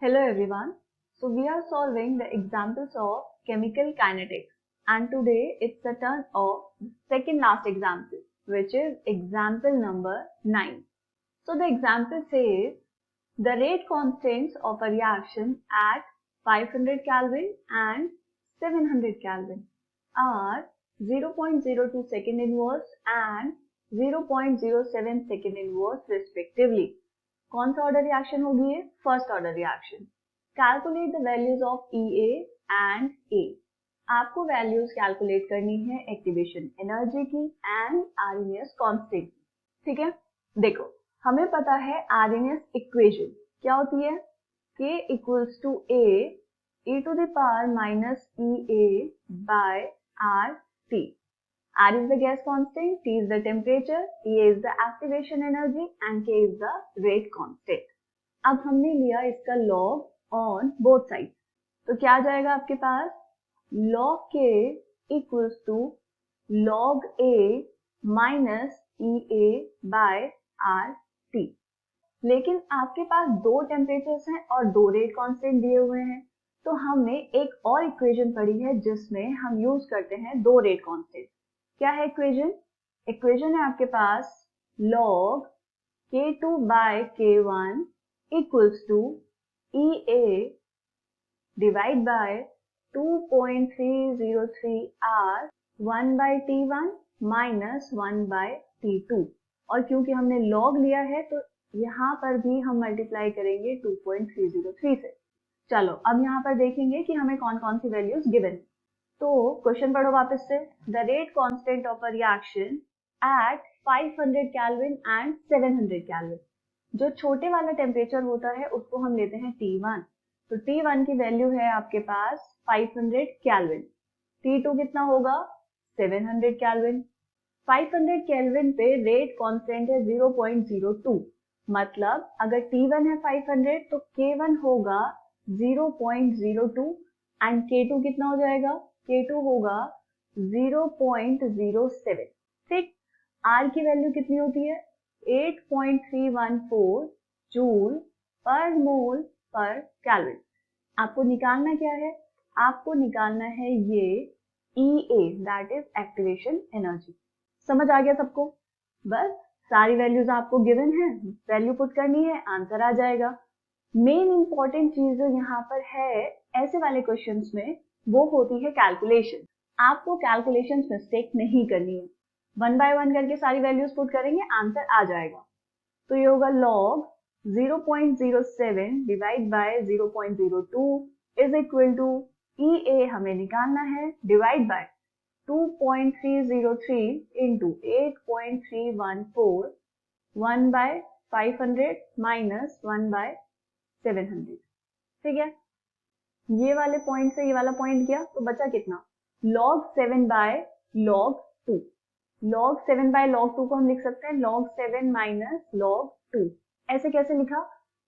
Hello everyone. So we are solving the examples of chemical kinetics, and today it's the turn of the second last example, which is example number 9. So the example says the rate constants of a reaction at 500 Kelvin and 700 Kelvin are 0.02 second inverse and 0.07 second inverse respectively. कौन सा order reaction होगी ये? First order reaction. Calculate the values of E and A. आपको values calculate करनी है activation energy की and Arrhenius constant की. ठीक है, देखो हमें पता है आरएनएस इक्वेशन क्या होती है. K equals to A to the power minus E A by R T. R is the gas constant, T is the temperature, E is the activation energy and K is the rate constant. अब हमने लिया इसका log on both sides. तो क्या आ जाएगा आपके पास? log K equals to log A minus EA by RT. लेकिन आपके पास दो टेम्परेचर्स हैं और दो रेट कांस्टेंट दिए हुए हैं, तो हमने एक और इक्वेशन पढ़ी है जिसमें हम यूज करते हैं दो रेट कांस्टेंट. क्या है इक्वेशन? इक्वेशन है आपके पास log K2 by K1 equals to EA divide by 2.303 R 1 by T1 minus 1 by T2. और क्योंकि हमने log लिया है तो यहाँ पर भी हम मल्टीप्लाई करेंगे 2.303 से. चलो अब यहाँ पर देखेंगे कि हमें कौन कौन सी वैल्यूज गिवन है. तो क्वेश्चन पढ़ो वापस से. The rate constant of a reaction at 500 kelvin and 700 kelvin. जो छोटे वाला टेम्परेचर होता है उसको हम लेते हैं T1. तो T1 की वैल्यू है आपके पास 500 केल्विन. T2 कितना होगा? 700 केल्विन. 500 केल्विन पे रेट कांस्टेंट है 0.02. मतलब अगर T1 है 500 तो K1 होगा 0.02 एंड K2 कितना हो जाएगा? K2 होगा 0.07. ठीक. R की वैल्यू कितनी होती है? 8.314 जूल पर मोल पर केल्विन. आपको निकालना क्या है? आपको निकालना है ये EA, that is activation energy. समझ आ गया सबको? बस सारी वैल्यूज आपको गिवन है, वैल्यू पुट करनी है, आंसर आ जाएगा. मेन इंपॉर्टेंट चीज जो यहाँ पर है ऐसे वाले क्वेश्चंस में वो होती है कैलकुलेशन. आपको कैलकुलेशंस मिस्टेक नहीं करनी है. वन बाय वन करके सारी वैल्यूज पुट करेंगे, आंसर आ जाएगा. तो ये होगा log 0.07 divide by 0.02 is equal to EA हमें निकालना है divide by 2.303 into 8.314 1 by 500 minus 1 by 700. ठीक है, ये वाले पॉइंट से ये वाला पॉइंट गया तो बचा कितना? log 7 by log 2. log 7 by log 2 को हम लिख सकते हैं log 7 माइनस log 2. ऐसे कैसे लिखा?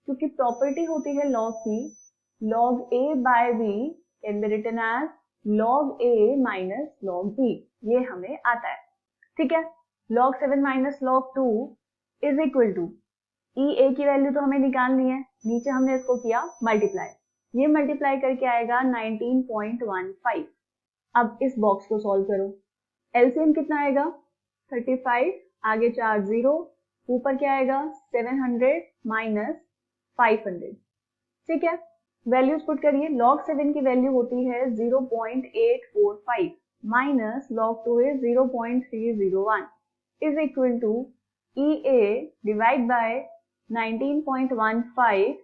क्योंकि प्रॉपर्टी होती है log की, log A by B can be written as log A minus log B. ये हमें आता है. ठीक है, log 7 minus log 2 is equal to EA की वैल्यू तो हमें निकालनी है, नीचे हमने इसको किया मल्टीप्लाई. ये मल्टीप्लाई करके आएगा 19.15. अब इस बॉक्स को सॉल्व करो. एलसीएम कितना आएगा? 35, आगे 4 जीरो, ऊपर क्या आएगा? 700 माइनस 500. ठीक है, वैल्यूज पुट करिए. log 7 की वैल्यू होती है 0.845 minus log 2 is 0.301 is equal to EA divide by 19.15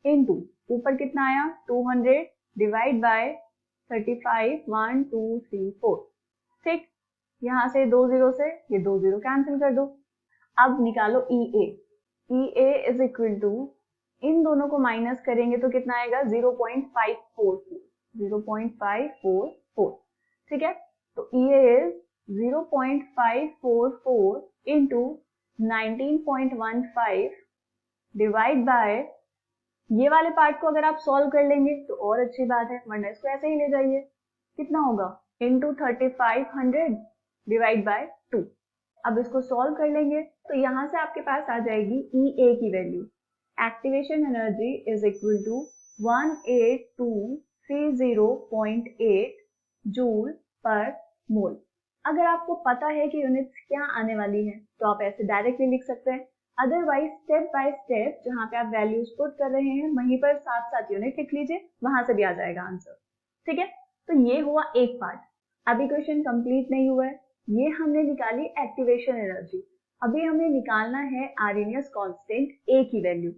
into ऊपर कितना आया? 200 डिवाइड बाय 35 1 2 3 4. ठीक, यहां से दो जीरो से ये दो जीरो कैंसिल कर दो. अब निकालो EA. EA is equal to, इन दोनों को माइनस करेंगे तो कितना आएगा? 0.544. 0.544. ठीक है, तो EA is 0.544 into 19.15 divide by, ये वाले पार्ट को अगर आप सॉल्व कर लेंगे तो और अच्छी बात है, वरना इसको ऐसे ही ले जाइए. कितना होगा? Into 3500 divide by 2. अब इसको सॉल्व कर लेंगे तो यहाँ से आपके पास आ जाएगी EA की value. Activation energy is equal to 18230.8 joule per mole. अगर आपको पता है कि यूनिट्स क्या आने वाली है तो आप ऐसे डायरेक्टली लिख सकते हैं, अदरवाइज स्टेप बाय स्टेप जहां पे आप वैल्यूज पुट कर रहे हैं वहीं पर साथ साथ यूनिट लिख लीजिए, वहां से भी आ जाएगा आंसर। ठीक है, तो ये हुआ एक पार्ट। अभी क्वेश्चन कंप्लीट नहीं हुआ है, ये हमने निकाली एक्टिवेशन एनर्जी। अभी हमें निकालना है आर्रहीनियस कांस्टेंट ए की वैल्यू।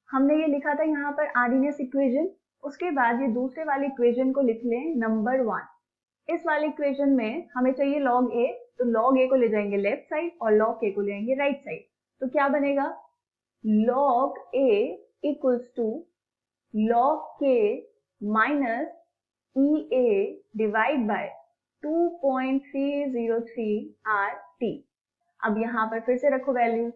हमने ये लिखा था यहाँ पर आर्रहीनियस इक्वेशन, उसके बाद ये दूसरे वाली इक्वेशन को लिख लें नंबर 1। इस वाली इक्वेशन में हमें चाहिए log a, तो log a को ले जाएंगे लेफ्ट साइड और log k को ले जाएंगे राइट साइड। तो क्या बनेगा, log a equals to log k minus EA divide by 2.303 RT। अब यहाँ पर फिर से रखो वैल्यूज।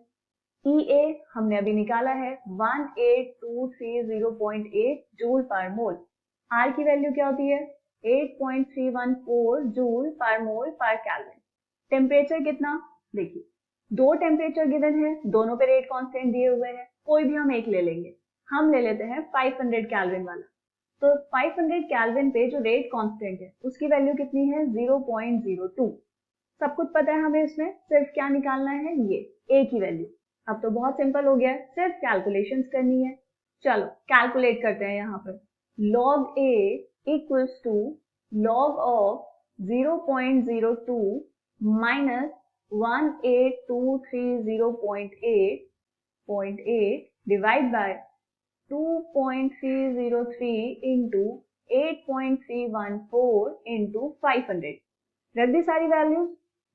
EA हमने अभी निकाला है 18230.8 जूल पर मोल। R की वैल्यू क्या होती है, 8.314 जूल पर मोल पर केल्विन। टेम्परेचर कितना, देखिए दो टेम्परेचर गिवन है, दोनों पे रेट कांस्टेंट दिए हुए हैं, कोई भी हम एक ले लेंगे। हम ले लेते हैं 500 केल्विन वाला। तो 500 केल्विन पे जो रेट कांस्टेंट है उसकी वैल्यू कितनी है, 0.02। सब कुछ पता है हमें, इसमें सिर्फ क्या निकालना है, ये ए की वैल्यू। अब तो बहुत सिंपल हो गया है, सिर्फ कैलकुलेशंस करनी है। चलो कैलकुलेट करते हैं। यहाँ पर log a equals to log of 0.02 minus 18230.8 divide by 2.303 into 8.314 into 500। रख दी सारी वैल्यूज,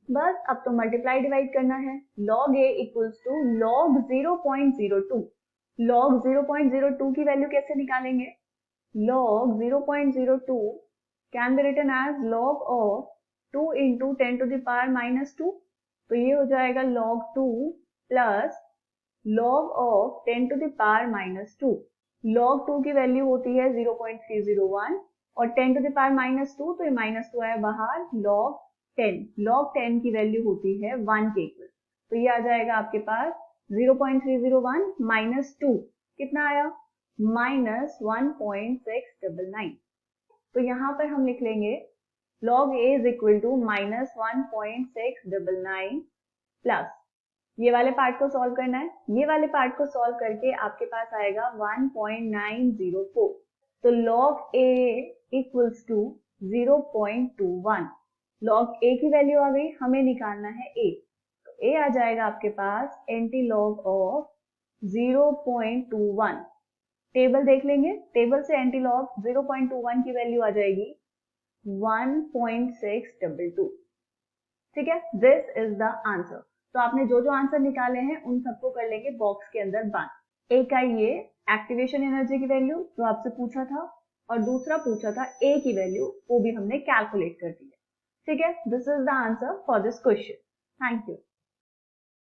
बस अब तो मल्टीप्लाई डिवाइड करना है। log a equals to log 0.02। log 0.02 की वैल्यू कैसे निकालेंगे, log 0.02 can be written as log of 2 into 10 to the power minus 2। तो ये हो जाएगा log 2 plus log of 10 to the power minus 2। log 2 की वैल्यू होती है 0.301 और 10 टू द पावर माइनस 2, तो ये माइनस 2 आया बाहर, log 10। log 10 की वैल्यू होती है 1 के इक्वल। तो ये आ जाएगा आपके पास 0.301 माइनस 2 कितना आया, माइनस 1.699। तो यहाँ पर हम लिख लेंगे log a is equal to minus 1.699 plus ये वाले पार्ट को सॉल्व करना है। ये वाले पार्ट को सॉल्व करके आपके पास आएगा 1.904। तो log a equals to 0.21। log a की वैल्यू आ गई, हमें निकालना है a। तो a आ जाएगा आपके पास एंटी लॉग ऑफ 0.21। टेबल देख लेंगे, टेबल से एंटी लॉग 0.21 की वैल्यू आ जाएगी 1.622। ठीक है, दिस इज द आंसर। तो आपने जो जो आंसर निकाले हैं उन सबको कर लेंगे बॉक्स के अंदर बंद। एक आई ये एक्टिवेशन एनर्जी की वैल्यू जो आपसे पूछा था, और दूसरा पूछा था ए की वैल्यू, वो भी हमने कैलकुलेट कर दी है। ठीक है, this is the answer for this question. Thank you.